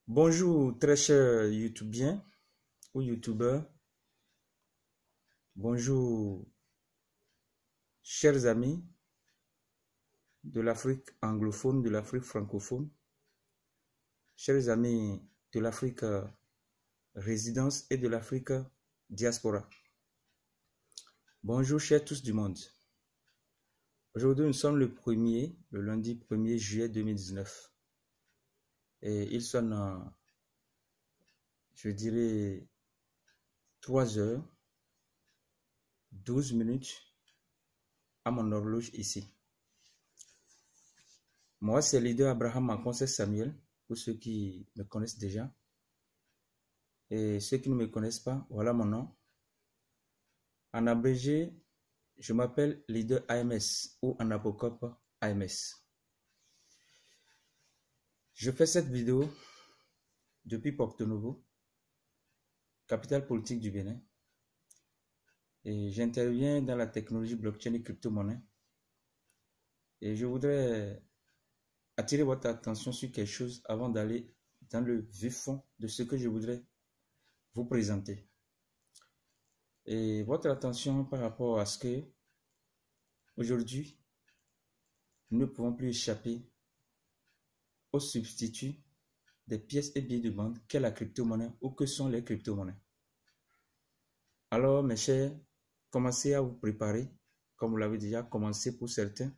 Bonjour très chers YouTubiens ou YouTubeurs. Bonjour chers amis de l'Afrique anglophone, de l'Afrique francophone, chers amis de l'Afrique résidence et de l'Afrique diaspora. Bonjour chers tous du monde. Aujourd'hui nous sommes le lundi 1er juillet 2019. Et il sonne, je dirais, 3h12 à mon horloge ici. Moi, c'est leader Abraham Makonse Samuel, pour ceux qui me connaissent déjà. Et ceux qui ne me connaissent pas, voilà mon nom. En abrégé, je m'appelle leader AMS ou en apocope AMS. Je fais cette vidéo depuis Porto Novo, capitale politique du Bénin. Et j'interviens dans la technologie blockchain et crypto-monnaie. Et je voudrais attirer votre attention sur quelque chose avant d'aller dans le vif fond de ce que je voudrais vous présenter. Et votre attention par rapport à ce que aujourd'hui, nous ne pouvons plus échapper au substitut des pièces et billets de banque qu'est la crypto-monnaie ou que sont les crypto-monnaies. Alors, mes chers, commencez à vous préparer, comme vous l'avez déjà commencé pour certains.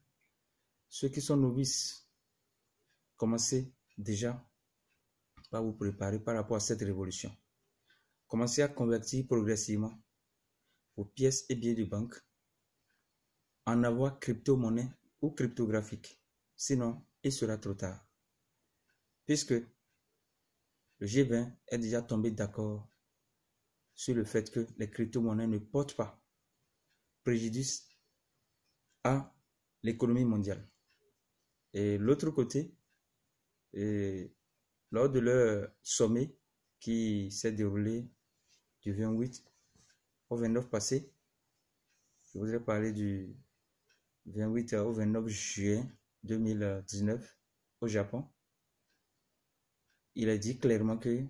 Ceux qui sont novices, commencez déjà par vous préparer par rapport à cette révolution. Commencez à convertir progressivement vos pièces et billets de banque en avoir crypto-monnaie ou cryptographique. Sinon, il sera trop tard. Puisque le G20 est déjà tombé d'accord sur le fait que les crypto-monnaies ne portent pas préjudice à l'économie mondiale. Et l'autre côté, lors de leur sommet qui s'est déroulé du 28 au 29 passé, je voudrais parler du 28 au 29 juillet 2019 au Japon. Il a dit clairement que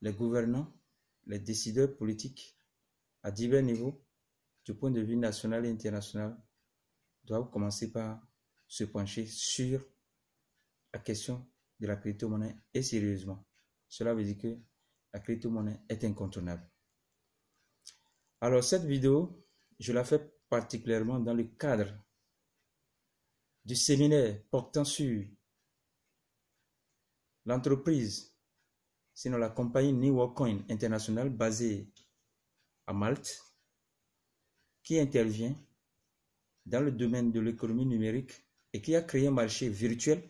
les gouvernants, les décideurs politiques à divers niveaux, du point de vue national et international, doivent commencer par se pencher sur la question de la crypto-monnaie et sérieusement. Cela veut dire que la crypto-monnaie est incontournable. Alors cette vidéo, je la fais particulièrement dans le cadre du séminaire portant sur l'entreprise, sinon la compagnie New York Coin International basée à Malte, qui intervient dans le domaine de l'économie numérique et qui a créé un marché virtuel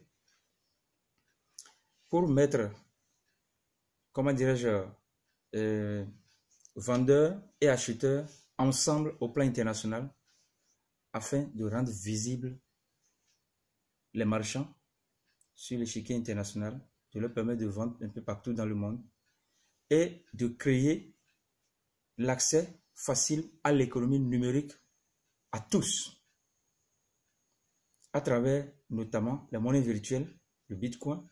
pour mettre, comment dirais-je, vendeurs et acheteurs ensemble au plan international afin de rendre visibles les marchands sur l'échiquier international, de leur permettre de vendre un peu partout dans le monde et de créer l'accès facile à l'économie numérique à tous, à travers notamment la monnaie virtuelle, le Bitcoin,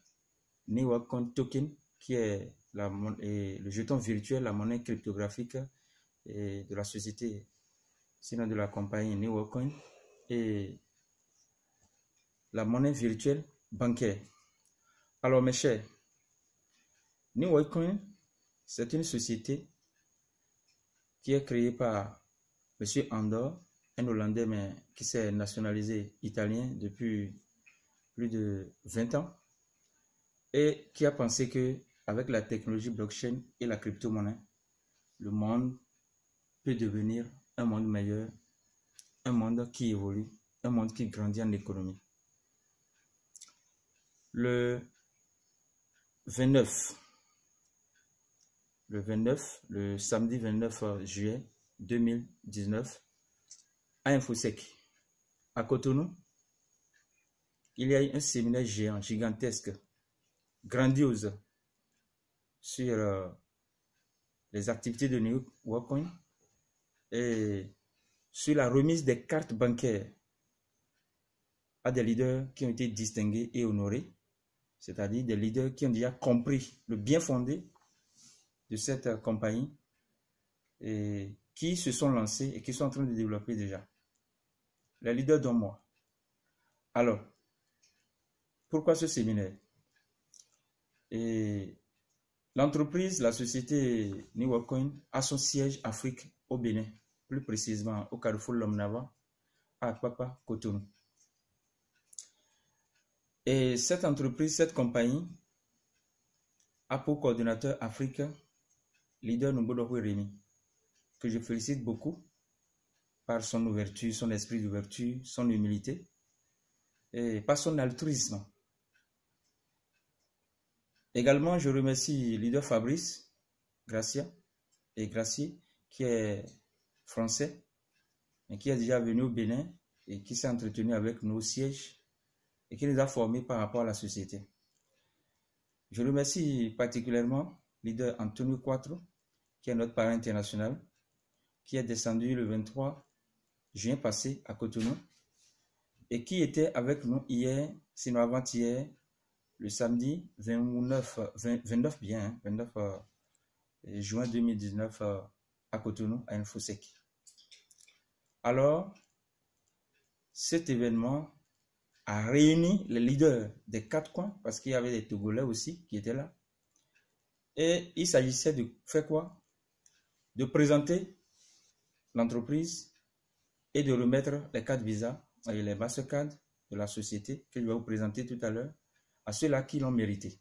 New York Coin Token, qui est le jeton virtuel, la monnaie cryptographique de la société, sinon de la compagnie New York Coin, et la monnaie virtuelle bancaire. Alors mes chers, New York Coin, c'est une société qui est créée par M. Andor, un Hollandais mais qui s'est nationalisé italien depuis plus de 20 ans et qui a pensé que avec la technologie blockchain et la crypto-monnaie, le monde peut devenir un monde meilleur, un monde qui évolue, un monde qui grandit en économie. Le samedi 29 juillet 2019, à InfoSec, à Cotonou, il y a eu un séminaire géant, gigantesque, grandiose, sur les activités de New York Coin et sur la remise des cartes bancaires à des leaders qui ont été distingués et honorés. c'est-à-dire des leaders qui ont déjà compris le bien fondé de cette compagnie et qui se sont lancés et qui sont en train de développer déjà. Les leaders dont moi. Alors, pourquoi ce séminaire? Et l'entreprise, la société New World Coin a son siège Afrique au Bénin, plus précisément au Carrefour Lomnava, à Akpapa, Cotonou. Et cette entreprise, cette compagnie, a pour coordinateur Afrique leader Nubodoro Rémi, que je félicite beaucoup par son ouverture, son esprit d'ouverture, son humilité et par son altruisme. Également, je remercie leader Fabrice Gracia et Gracier, qui est français, mais qui est déjà venu au Bénin et qui s'est entretenu avec nos sièges et qui nous a formés par rapport à la société. Je remercie particulièrement leader Antonio Quattro, qui est notre parrain international, qui est descendu le 23 juin passé à Cotonou et qui était avec nous hier, sinon avant-hier, le samedi 29 juin 2019 à Cotonou, à Infosec. Alors, cet événement a réuni les leaders des 4 coins, parce qu'il y avait des Togolais aussi qui étaient là. Et il s'agissait de faire quoi? De présenter l'entreprise et de remettre les cartes Visa et les Mastercard de la société que je vais vous présenter tout à l'heure à ceux-là qui l'ont mérité.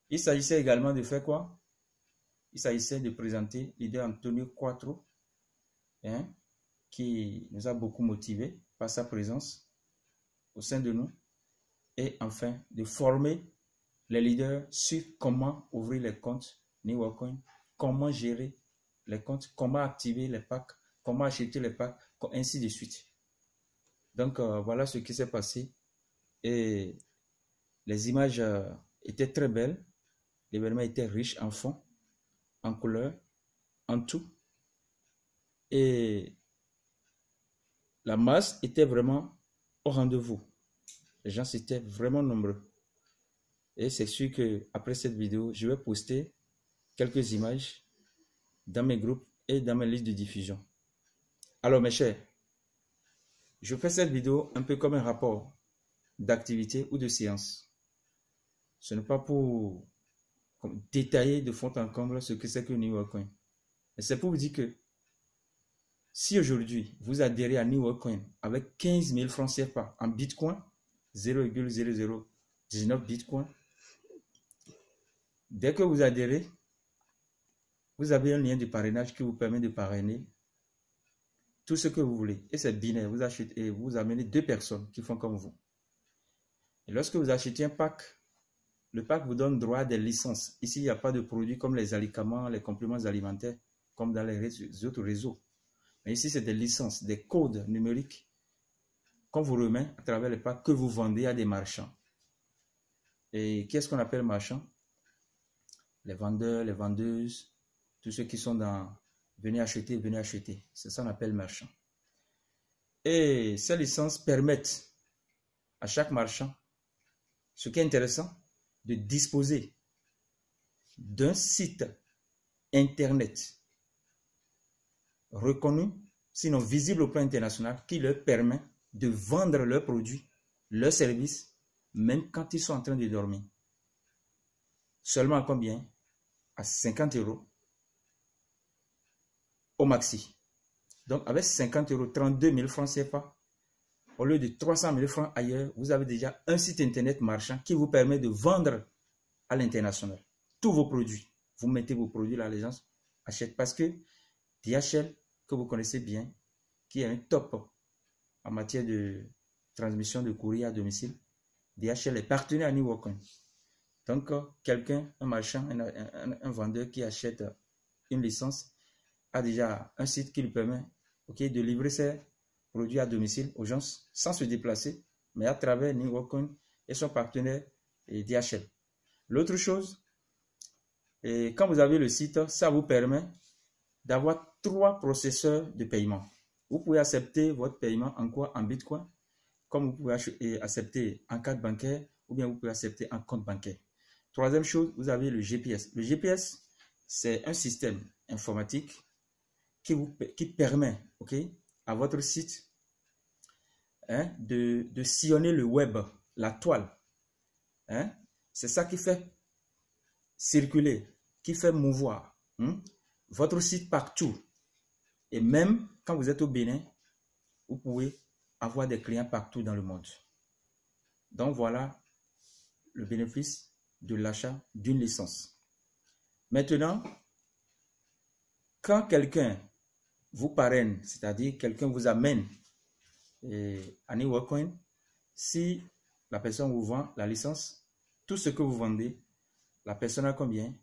Il s'agissait également de faire quoi? Il s'agissait de présenter leader Antonio Quattro, qui nous a beaucoup motivés par sa présence au sein de nous, et enfin de former les leaders sur comment ouvrir les comptes New World Coin, comment gérer les comptes, comment activer les packs, comment acheter les packs, ainsi de suite. Donc voilà ce qui s'est passé et les images étaient très belles, l'événement était riche en fond, en couleur, en tout, et la masse était vraiment au rendez-vous. Les gens étaient vraiment nombreux. Et c'est sûr que après cette vidéo, je vais poster quelques images dans mes groupes et dans mes listes de diffusion. Alors mes chers, je fais cette vidéo un peu comme un rapport d'activité ou de séance. Ce n'est pas pour détailler de fond en comble ce que c'est que New World Coin. Mais c'est pour vous dire que si aujourd'hui vous adhérez à New World Coin avec 15 000 francs CFA en Bitcoin, 0,0019 Bitcoin, dès que vous adhérez, vous avez un lien de parrainage qui vous permet de parrainer tout ce que vous voulez. Et c'est binaire. Vous achetez et vous amenez 2 personnes qui font comme vous. Et lorsque vous achetez un pack, le pack vous donne droit à des licences. Ici, il n'y a pas de produits comme les alicaments, les compléments alimentaires, comme dans les autres réseaux. Mais ici, c'est des licences, des codes numériques qu'on vous remet à travers les packs que vous vendez à des marchands. Et qu'est-ce qu'on appelle marchands? Les vendeurs, les vendeuses, tous ceux qui sont dans venez acheter, venez acheter. C'est ça qu'on appelle marchand. Et ces licences permettent à chaque marchand, ce qui est intéressant, de disposer d'un site internet reconnu, sinon visible au plan international, qui leur permet de vendre leurs produits, leurs services, même quand ils sont en train de dormir. Seulement à combien? À 50 € au maxi. Donc avec 50 €, 32 000 francs CFA, au lieu de 300 000 francs ailleurs, vous avez déjà un site internet marchand qui vous permet de vendre à l'international tous vos produits. Vous mettez vos produits là, les gens achètent parce que DHL, que vous connaissez bien, qui est un top en matière de transmission de courrier à domicile, DHL est partenaire à New World Coin. Donc, quelqu'un, un marchand, un vendeur qui achète une licence, a déjà un site qui lui permet de livrer ses produits à domicile aux gens sans se déplacer, mais à travers New World Coin et son partenaire DHL. L'autre chose, quand vous avez le site, ça vous permet d'avoir 3 processeurs de paiement. Vous pouvez accepter votre paiement en quoi? En Bitcoin, comme vous pouvez accepter en carte bancaire ou bien vous pouvez accepter un compte bancaire. Troisième chose, vous avez le GPS. Le GPS, c'est un système informatique qui permet, ok, à votre site de sillonner le web, la toile. C'est ça qui fait circuler, qui fait mouvoir votre site partout. Et même quand vous êtes au Bénin, vous pouvez avoir des clients partout dans le monde. Donc voilà le bénéfice de l'achat d'une licence. Maintenant, quand quelqu'un vous parraine, c'est-à-dire quelqu'un vous amène à New Workcoin, si la personne vous vend la licence, tout ce que vous vendez, la personne a combien?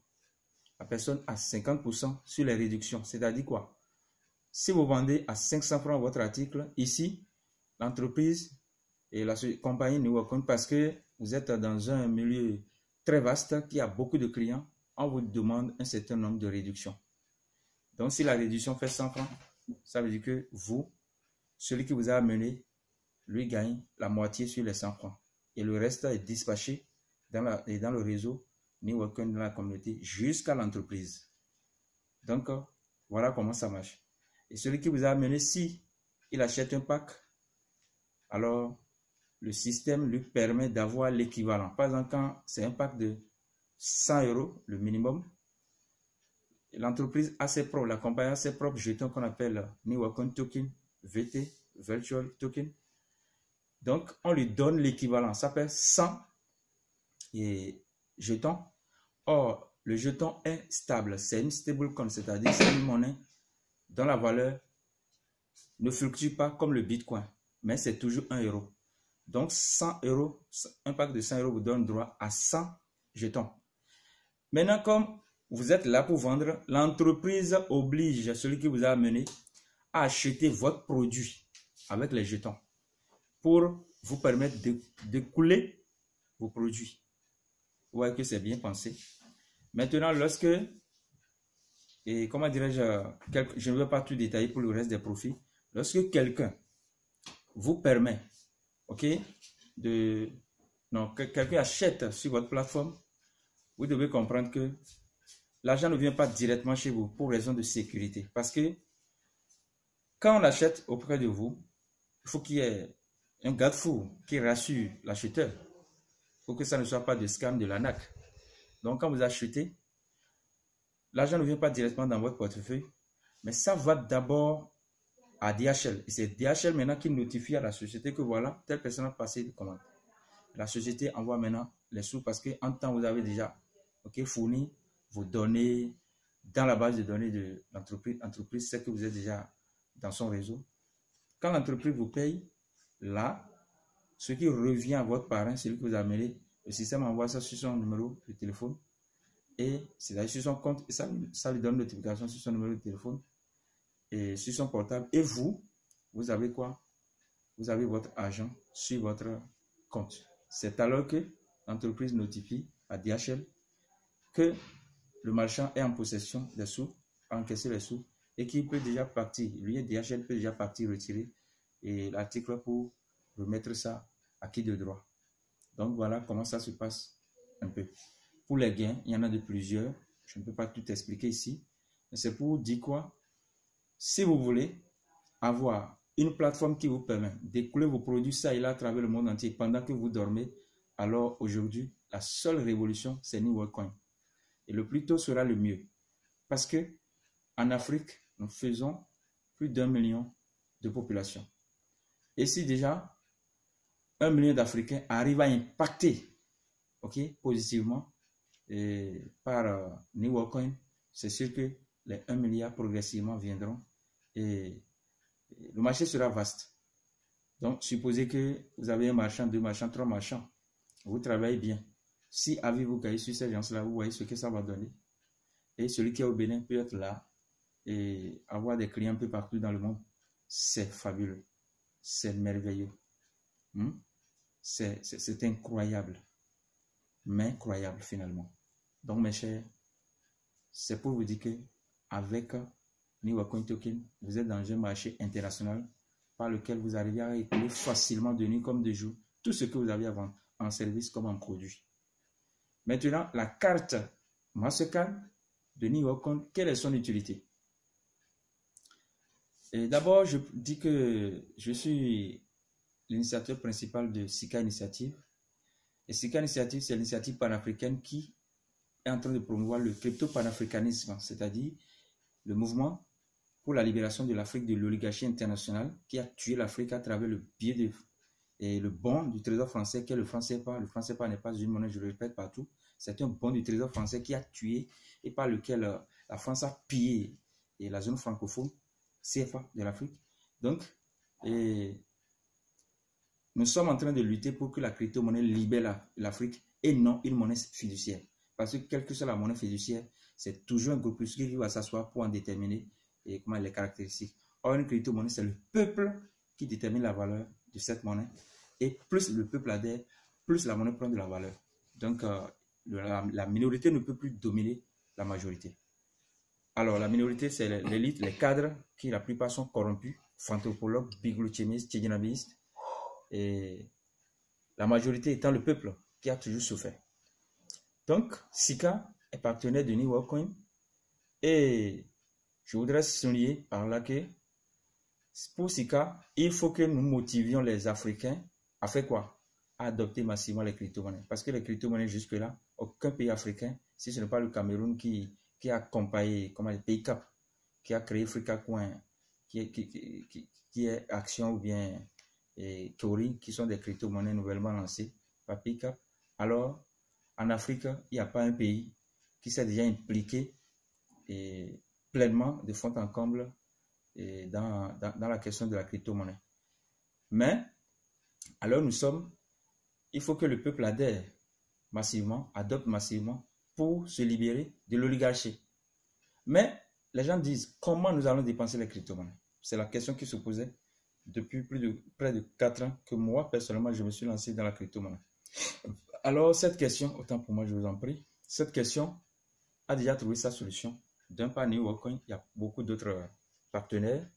La personne a 50% sur les réductions. C'est-à-dire quoi? Si vous vendez à 500 francs votre article, ici, l'entreprise et la compagnie New Workcoin, parce que vous êtes dans un milieu très vaste qui a beaucoup de clients, on vous demande un certain nombre de réductions. Donc, si la réduction fait 100 francs, ça veut dire que vous, celui qui vous a amené, lui gagne la moitié sur les 100 francs. Et le reste est dispatché dans le réseau New Workcoin, dans la communauté, jusqu'à l'entreprise. Donc, voilà comment ça marche. Et celui qui vous a amené, si il achète un pack, alors le système lui permet d'avoir l'équivalent. Par exemple, quand c'est un pack de 100 euros, le minimum, l'entreprise a ses propres, la compagnie a ses propres jetons qu'on appelle New Workcoin Token, VT, Virtual Token. Donc, on lui donne l'équivalent. Ça s'appelle 100 jetons. Or, le jeton est stable. C'est une stablecoin, c'est-à-dire c'est une monnaie dont la valeur ne fluctue pas comme le Bitcoin, mais c'est toujours 1 euro. Donc, 100 euros, un pack de 100 euros vous donne droit à 100 jetons. Maintenant, comme vous êtes là pour vendre, l'entreprise oblige celui qui vous a amené à acheter votre produit avec les jetons pour vous permettre d'écouler vos produits. Vous voyez que c'est bien pensé. Maintenant, lorsque, et comment dirais-je, je ne veux pas tout détailler pour le reste des profits, lorsque quelqu'un vous permet, ok, quelqu'un achète sur votre plateforme, vous devez comprendre que l'argent ne vient pas directement chez vous pour raison de sécurité. Parce que quand on achète auprès de vous, il faut qu'il y ait un garde-fou qui rassure l'acheteur. Il faut que ça ne soit pas de scam, de l'arnaque. Donc, quand vous achetez, l'argent ne vient pas directement dans votre portefeuille, mais ça va d'abord à DHL. Et c'est DHL maintenant qui notifie à la société que voilà, telle personne a passé de commande. La société envoie maintenant les sous parce qu'en temps, vous avez déjà fourni vos données dans la base de données de l'entreprise. L'entreprise sait que vous êtes déjà dans son réseau. Quand l'entreprise vous paye, là, ce qui revient à votre parrain, celui que vous amenez, le système envoie ça sur son numéro de téléphone. Et c'est sur son compte, et ça lui donne une notification sur son numéro de téléphone et sur son portable. Et vous avez quoi? Vous avez votre argent sur votre compte. C'est alors que l'entreprise notifie à DHL que le marchand est en possession des sous, a encaissé les sous et qu'il peut déjà partir. Lui, DHL peut déjà partir retirer et l'article pour remettre ça à qui de droit. Donc voilà comment ça se passe un peu. Pour les gains, il y en a de plusieurs. Je ne peux pas tout expliquer ici. Mais c'est pour dire quoi? Si vous voulez avoir une plateforme qui vous permet d'écouler vos produits ça et là à travers le monde entier pendant que vous dormez, alors aujourd'hui, la seule révolution, c'est New Workcoin. Et le plus tôt sera le mieux. Parce que en Afrique, nous faisons plus d'1 million de population. Et si déjà 1 million d'Africains arrivent à impacter positivement par New Workcoin, c'est sûr que les 1 milliard progressivement viendront et le marché sera vaste. Donc, supposez que vous avez un marchand, 2 marchands, 3 marchands. Vous travaillez bien. Si avez-vous gagné sur ces gens-là, vous voyez ce que ça va donner. Et celui qui est au Bénin peut être là et avoir des clients un peu partout dans le monde. C'est fabuleux. C'est merveilleux. C'est incroyable. Mais incroyable finalement. Donc, mes chers, c'est pour vous dire que avec New Workcoin Token, vous êtes dans un marché international par lequel vous arrivez à écouler facilement de nuit comme de jour tout ce que vous avez à vendre. en service comme en produit. Maintenant, la carte Mastercard de New York Coin, quelle est son utilité? D'abord, je dis que je suis l'initiateur principal de Sika Initiative. Et Sika Initiative, c'est l'initiative panafricaine qui est en train de promouvoir le crypto-panafricanisme, c'est-à-dire le mouvement pour la libération de l'Afrique de l'oligarchie internationale qui a tué l'Afrique à travers le biais de le bon du trésor français qui est le franc CFA. Le franc CFA n'est pas une monnaie, je le répète partout. C'est un bon du trésor français qui a tué et par lequel la France a pillé la zone francophone CFA de l'Afrique. Donc, nous sommes en train de lutter pour que la crypto-monnaie libère l'Afrique et non une monnaie fiduciaire. Parce que quelle que soit la monnaie fiduciaire, c'est toujours un groupuscule qui va s'asseoir pour en déterminer comment les caractéristiques. Or, une crypto-monnaie, c'est le peuple qui détermine la valeur de cette monnaie. Et plus le peuple adhère, plus la monnaie prend de la valeur. Donc, la minorité ne peut plus dominer la majorité. Alors, la minorité, c'est l'élite, les cadres, qui la plupart sont corrompus, fanthropologues, bigloutchémistes, tchédinabistes. Et la majorité étant le peuple qui a toujours souffert. Donc, Sika est partenaire de New York Coin. Et je voudrais souligner par là que pour Sika, il faut que nous motivions les Africains à faire quoi? À adopter massivement les crypto-monnaies. Parce que les crypto-monnaies, jusque-là, aucun pays africain, si ce n'est pas le Cameroun qui a accompagné les pays CAP, qui a créé Frika Coin, qui est Action ou bien Tori, qui sont des crypto-monnaies nouvellement lancées par PayCap. Alors, en Afrique, il n'y a pas un pays qui s'est déjà impliqué pleinement de fond en comble dans la question de la crypto-monnaie. Mais, alors il faut que le peuple adhère massivement, adopte massivement pour se libérer de l'oligarchie. Mais, les gens disent, comment nous allons dépenser les crypto-monnaies? C'est la question qui se posait depuis près de 4 ans que moi, personnellement, je me suis lancé dans la crypto-monnaie. Alors, cette question, autant pour moi, je vous en prie, cette question a déjà trouvé sa solution. D'un part, New York Coin, il y a beaucoup d'autres partenaires,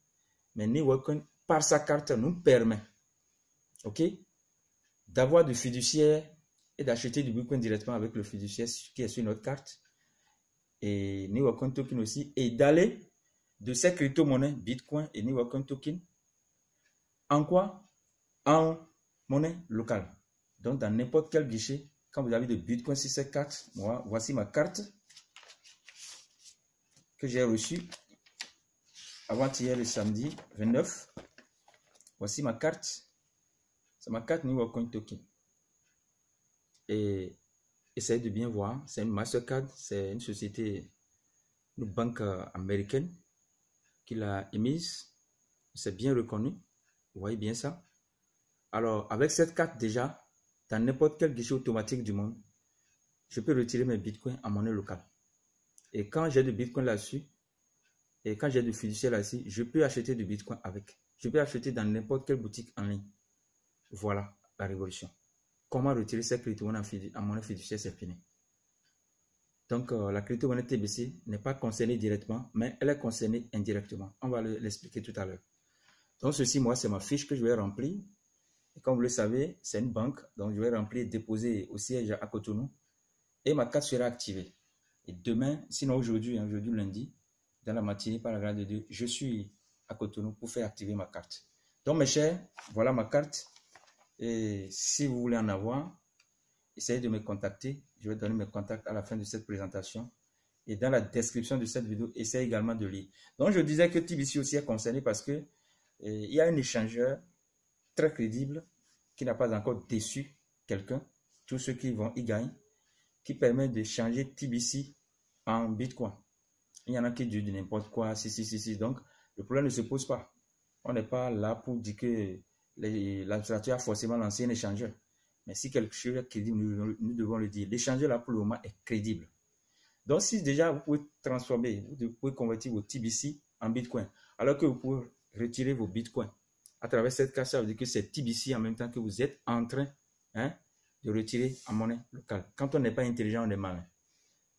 mais New York Coin, par sa carte, nous permet d'avoir du fiduciaire et d'acheter du Bitcoin directement avec le fiduciaire qui est sur notre carte. Et New York Coin Token aussi, et d'aller de ces crypto-monnaies, Bitcoin et New York Coin Token, en quoi? En monnaie locale. Donc, dans n'importe quel guichet, quand vous avez de Bitcoin sur cette carte, moi, voici ma carte que j'ai reçue avant-hier, le samedi 29. Voici ma carte. C'est ma carte New York Coin Token. Et essayez de bien voir. C'est une Mastercard. C'est une société, une banque américaine qui l'a émise. C'est bien reconnu. Vous voyez bien ça? Alors, avec cette carte déjà, dans n'importe quel guichet automatique du monde, je peux retirer mes bitcoins en monnaie locale. Et quand j'ai du bitcoin là-dessus, et quand j'ai du fiduciaire là-dessus, je peux acheter du bitcoin avec. Je peux acheter dans n'importe quelle boutique en ligne. Voilà la révolution. Comment retirer cette crypto-monnaie en monnaie fiduciaire, c'est fini. Donc, la crypto-monnaie TBC n'est pas concernée directement, mais elle est concernée indirectement. On va l'expliquer tout à l'heure. Donc, ceci, moi, c'est ma fiche que je vais remplir. Et comme vous le savez, c'est une banque, donc je vais remplir et déposer au siège à Cotonou. Et ma carte sera activée. Et demain, sinon aujourd'hui, aujourd'hui lundi, dans la matinée, par la grâce de Dieu, je suis à Cotonou pour faire activer ma carte. Donc mes chers, voilà ma carte. Et si vous voulez en avoir, essayez de me contacter. Je vais donner mes contacts à la fin de cette présentation. Et dans la description de cette vidéo, essayez également de lire. Donc je disais que TBC aussi est concerné parce que il y a un échangeur très crédible qui n'a pas encore déçu quelqu'un. Tous ceux qui vont y gagner, qui permet de changer TBC en Bitcoin. Il y en a qui disent n'importe quoi, si. Donc, le problème ne se pose pas. On n'est pas là pour dire que l'administrateur a forcément lancé un échangeur. Mais si quelque chose est crédible, nous devons le dire. L'échangeur là, pour le moment, est crédible. Donc, si déjà vous pouvez transformer, vous pouvez convertir vos TBC en Bitcoin, alors que vous pouvez retirer vos Bitcoins à travers cette carte, ça veut dire que c'est TBC en même temps que vous êtes en train de retirer en monnaie locale. Quand on n'est pas intelligent, on est malin.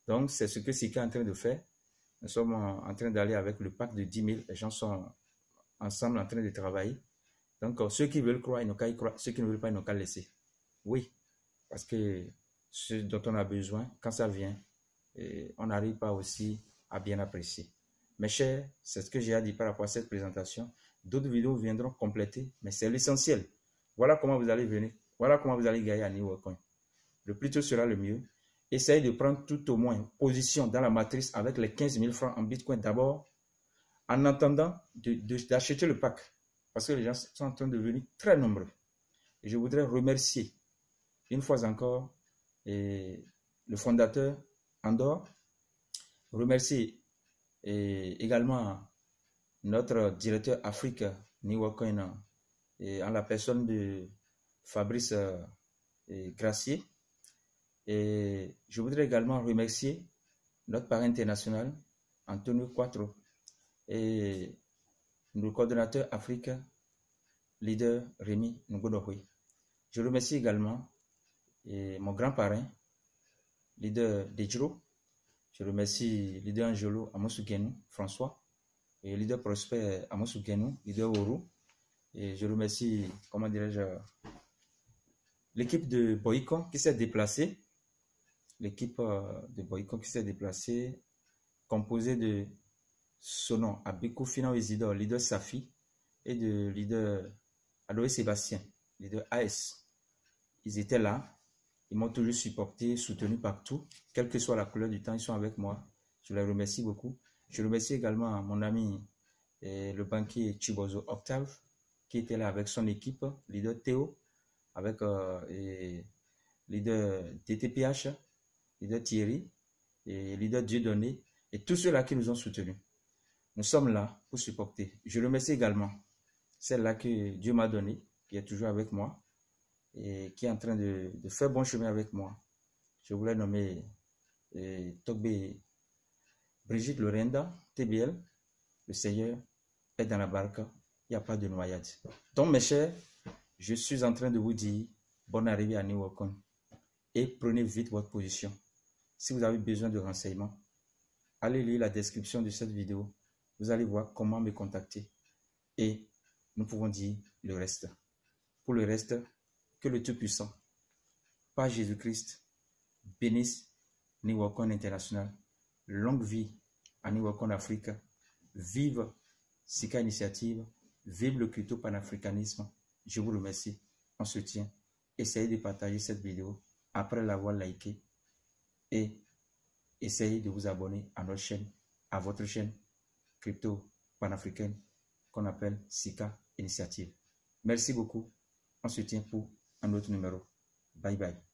Donc, c'est ce que Sika est en train de faire. Nous sommes en train d'aller avec le pack de 10 000. Les gens sont ensemble en train de travailler. Donc, ceux qui veulent croire, ils n'ont qu'à y croire. Ceux qui ne veulent pas, ils n'ont qu'à laisser. Oui. Parce que ce dont on a besoin, quand ça vient, on n'arrive pas aussi à bien apprécier. Mes chers, c'est ce que j'ai à dire par rapport à cette présentation. D'autres vidéos viendront compléter, mais c'est l'essentiel. Voilà comment vous allez venir. Voilà comment vous allez gagner à New World Coin. Le plus tôt sera le mieux. Essayez de prendre tout au moins position dans la matrice avec les 15 000 francs en Bitcoin d'abord, en attendant d'acheter le pack. Parce que les gens sont en train de devenir très nombreux. Et je voudrais remercier une fois encore le fondateur Andor, remercier également notre directeur Afrique New World Coin en la personne de Fabrice Gracier. Et je voudrais également remercier notre parrain international, Antonio Quattro, et le coordonnateur Afrique, leader Rémi Ngonohui. Je remercie également mon grand parrain, leader Dejro. Je remercie leader Angelo Amosugenu, François, et leader Prosper Amosugenu, leader Oru. Et je remercie, comment dirais-je, l'équipe de Boycon qui s'est déplacée. L'équipe de Boycon qui s'est déplacée, composée de Sonon Abeko Finan Isidore, leader Safi, et de leader Aloé Sébastien, leader AS. Ils étaient là, ils m'ont toujours supporté, soutenu partout, quelle que soit la couleur du temps, ils sont avec moi. Je les remercie beaucoup. Je remercie également mon ami, le banquier Chibozo Octave, qui était là avec son équipe, leader Théo, avec leader DTPH, leader Thierry, et leader Dieudonné, et tous ceux-là qui nous ont soutenus. Nous sommes là pour supporter. Je remercie également celle-là que Dieu m'a donnée, qui est toujours avec moi, et qui est en train de faire bon chemin avec moi. Je voulais nommer Togbe Brigitte Lorenda, TBL, le Seigneur est dans la barque, il n'y a pas de noyade. Donc mes chers, je suis en train de vous dire bonne arrivée à New World Coin et prenez vite votre position. Si vous avez besoin de renseignements, allez lire la description de cette vidéo. Vous allez voir comment me contacter et nous pouvons dire le reste. Pour le reste, que le Tout-Puissant, par Jésus-Christ, bénisse New World Coin International. Longue vie à New World Coin Afrique. Vive Sika Initiative. Vive le crypto panafricanisme. Je vous remercie. On se tient. Essayez de partager cette vidéo après l'avoir likée et essayez de vous abonner à notre chaîne, à votre chaîne crypto panafricaine qu'on appelle Sika Initiative. Merci beaucoup. On se tient pour un autre numéro. Bye bye.